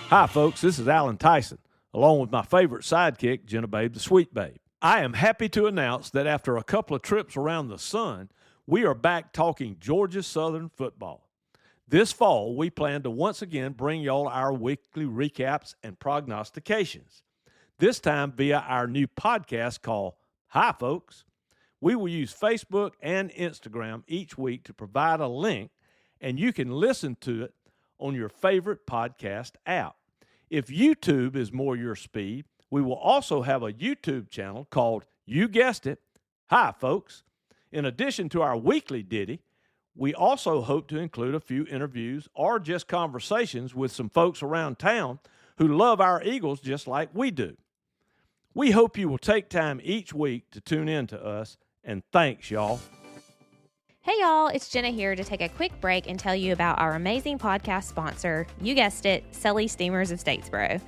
Hi, folks. This is Alan Tyson, along with my favorite sidekick, Jenna Babe, the Sweet Babe. I am happy to announce that after a couple of trips around the sun, we are back talking Georgia Southern football. This fall, we plan to once again bring y'all our weekly recaps and prognostications, this time via our new podcast called Hi, Folks. We will use Facebook and Instagram each week to provide a link, and you can listen to it on your favorite podcast app. If YouTube is more your speed, we will also have a YouTube channel called, you guessed it, Hi, Folks. In addition to our weekly ditty, we also hope to include a few interviews or just conversations with some folks around town who love our Eagles just like we do. We hope you will take time each week to tune in to us, and thanks, y'all. Hey y'all, it's Jenna here to take a quick break and tell you about our amazing podcast sponsor, you guessed it, Sully Steamers of Statesboro.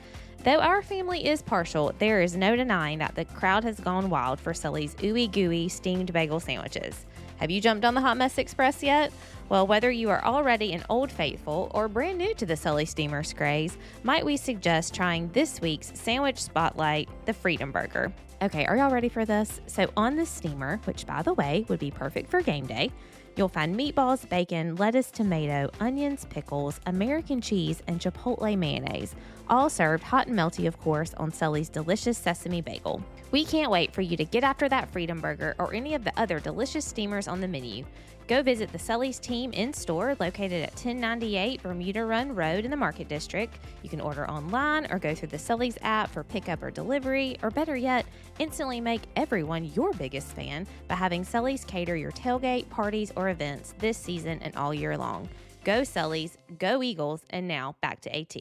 Though our family is partial, there is no denying that the crowd has gone wild for Sully's ooey gooey steamed bagel sandwiches. Have you jumped on the Hot Mess Express yet? Well, whether you are already an old faithful or brand new to the Sully Steamers craze, might we suggest trying this week's sandwich spotlight, the Freedom Burger. Okay, are y'all ready for this? So on this steamer, which by the way would be perfect for game day, you'll find meatballs, bacon, lettuce, tomato, onions, pickles, American cheese, and Chipotle mayonnaise, all served hot and melty, of course, on Sully's delicious sesame bagel. We can't wait for you to get after that Freedom Burger or any of the other delicious steamers on the menu. Go visit the Sully's team in-store located at 1098 Bermuda Run Road in the Market District. You can order online or go through the Sully's app for pickup or delivery, or better yet, instantly make everyone your biggest fan by having Sully's cater your tailgate, parties, or events this season and all year long. Go Sully's, go Eagles, and now back to AT.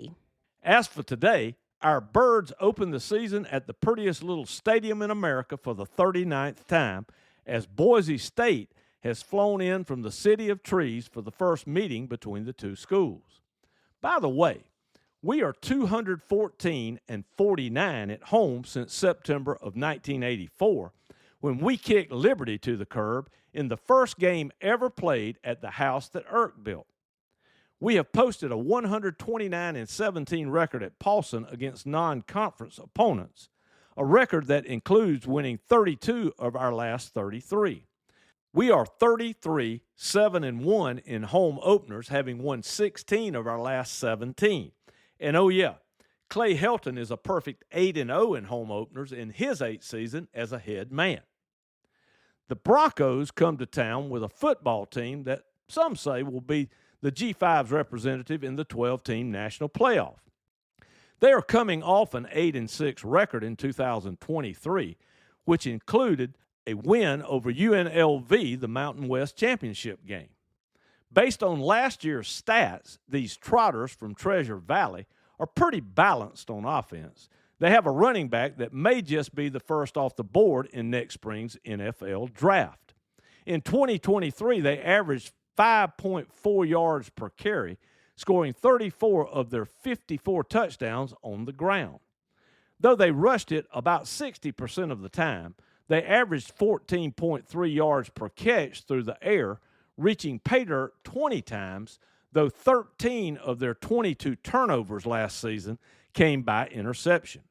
As for today, our Birds open the season at the prettiest little stadium in America for the 39th time as Boise State has flown in from the City of Trees for the first meeting between the two schools. By the way, we are 214 and 49 at home since September of 1984, when we kicked Liberty to the curb in the first game ever played at the house that Irk built. We have posted a 129-17 record at Paulson against non-conference opponents, a record that includes winning 32 of our last 33. We are 33-7-1 in home openers, having won 16 of our last 17. And oh yeah, Clay Helton is a perfect 8-0 in home openers in his 8th season as a head man. The Broncos come to town with a football team that some say will be the G5's representative in the 12-team national playoff. They are coming off an 8-6 record in 2023, which included a win over UNLV, the Mountain West Championship game. Based on last year's stats, these Trotters from Treasure Valley are pretty balanced on offense. They have a running back that may just be the first off the board in next spring's NFL draft. In 2023, they averaged 5.4 yards per carry, scoring 34 of their 54 touchdowns on the ground. Though they rushed it about 60% of the time, they averaged 14.3 yards per catch through the air, reaching pay dirt 20 times, though 13 of their 22 turnovers last season came by interception.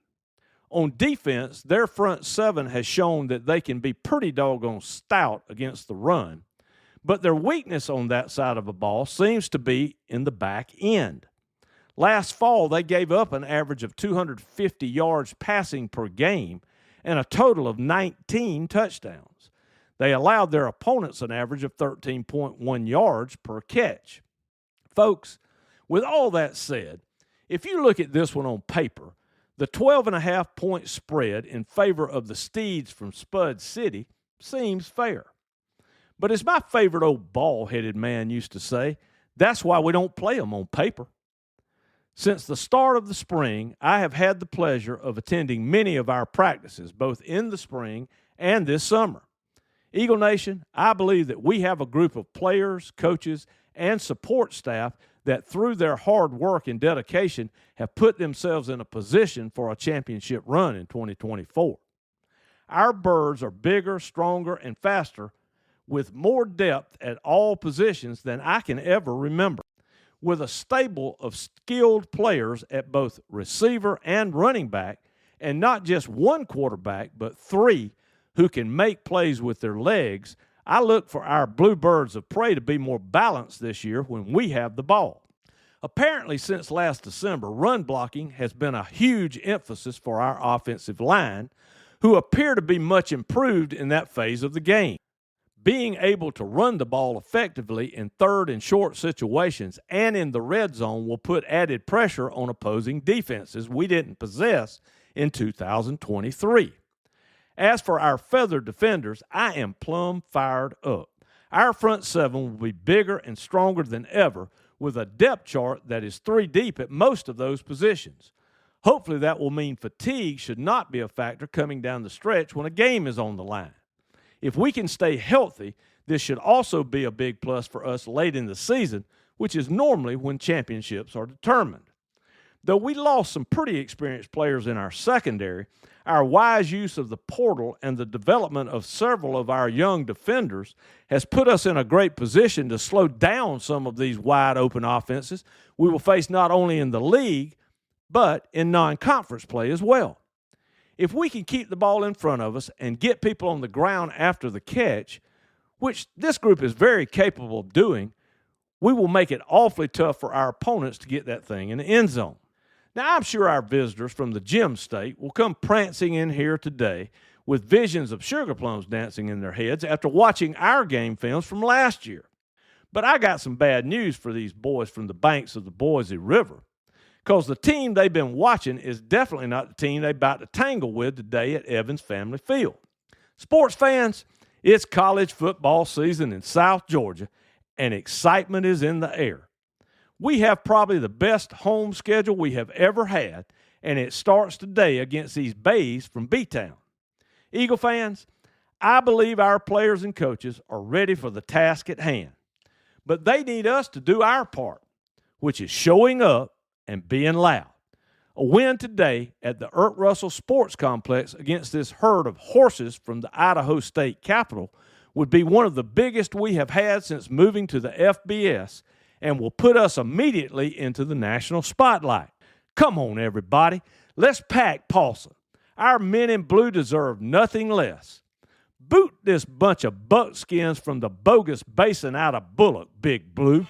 On defense, their front seven has shown that they can be pretty doggone stout against the run, but their weakness on that side of the ball seems to be in the back end. Last fall, they gave up an average of 250 yards passing per game and a total of 19 touchdowns. They allowed their opponents an average of 13.1 yards per catch. Folks, with all that said, if you look at this one on paper, the 12.5-point spread in favor of the Steeds from Spud City seems fair. But as my favorite old bald-headed man used to say, that's why we don't play them on paper. Since the start of the spring, I have had the pleasure of attending many of our practices, both in the spring and this summer. Eagle Nation, I believe that we have a group of players, coaches, and support staff that through their hard work and dedication have put themselves in a position for a championship run in 2024. Our Birds are bigger, stronger, and faster with more depth at all positions than I can ever remember. With a stable of skilled players at both receiver and running back, and not just one quarterback, but three who can make plays with their legs, I look for our Bluebirds of prey to be more balanced this year when we have the ball. Apparently, since last December, run blocking has been a huge emphasis for our offensive line, who appear to be much improved in that phase of the game. Being able to run the ball effectively in third and short situations and in the red zone will put added pressure on opposing defenses we didn't possess in 2023. As for our feathered defenders, I am plumb fired up. Our front seven will be bigger and stronger than ever, with a depth chart that is 3 deep at most of those positions. Hopefully that will mean fatigue should not be a factor coming down the stretch when a game is on the line. If we can stay healthy, this should also be a big plus for us late in the season, which is normally when championships are determined. Though we lost some pretty experienced players in our secondary, our wise use of the portal and the development of several of our young defenders has put us in a great position to slow down some of these wide-open offenses we will face not only in the league, but in non-conference play as well. If we can keep the ball in front of us and get people on the ground after the catch, which this group is very capable of doing, we will make it awfully tough for our opponents to get that thing in the end zone. Now, I'm sure our visitors from the Gem State will come prancing in here today with visions of sugar plums dancing in their heads after watching our game films from last year. But I got some bad news for these boys from the banks of the Boise River, because the team they've been watching is definitely not the team they're about to tangle with today at Evans Family Field. Sports fans, it's college football season in South Georgia, and excitement is in the air. We have probably the best home schedule we have ever had, and it starts today against these Bays from B-Town. Eagle fans, I believe our players and coaches are ready for the task at hand, but they need us to do our part, which is showing up and being loud. A win today at the Ert Russell Sports Complex against this herd of horses from the Idaho State Capitol would be one of the biggest we have had since moving to the FBS and will put us immediately into the national spotlight. Come on, everybody. Let's pack Paulson. Our men in blue deserve nothing less. Boot this bunch of buckskins from the bogus basin out of Bullock, Big Blue.